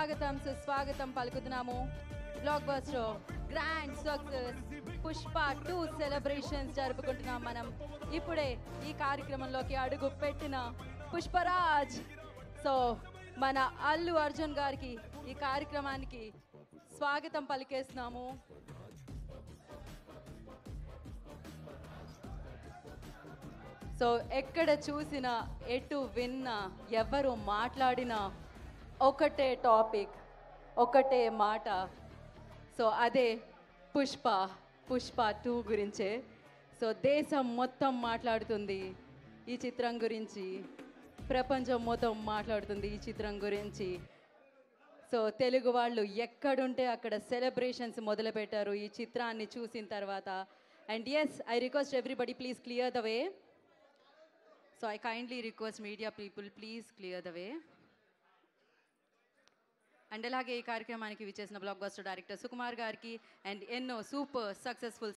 స్వాగతం సుస్వాగతం పలుకుతున్నాము. Blockbuster grand success Pushpa 2 celebrations జరుపుకుంటున్నాం మనం. ఇప్పుడే ఈ కార్యక్రమంలోకి అడుగు పెట్టిన పుష్పరాజ్. సో మన అల్లు అర్జున్ గారికి ఈ కార్యక్రమానికి స్వాగతం పలికేస్తున్నాము. సో ఎక్కడ చూసినా ఎటు విన్నా ఎవరు మాట్లాడినా ఒకటే టాపిక్, ఒకటే మాట. సో అదే పుష్ప 2 గురించే. సో దేశం మొత్తం మాట్లాడుతుంది ఈ చిత్రం గురించి, ప్రపంచం మొత్తం మాట్లాడుతుంది ఈ చిత్రం గురించి. సో తెలుగు వాళ్ళు ఎక్కడుంటే అక్కడ సెలబ్రేషన్స్ మొదలుపెట్టారు ఈ చిత్రాన్ని చూసిన తర్వాత. And yes, I request everybody, please clear the way. So I kindly request media people, please clear the way. And అలాగే ఈ కార్యక్రమానికి విచ్చేసిన బ్లాక్ బస్టర్ డైరెక్టర్ సుకుమార్ గారికి అండ్ ఎన్నో సూపర్ సక్సెస్ఫుల్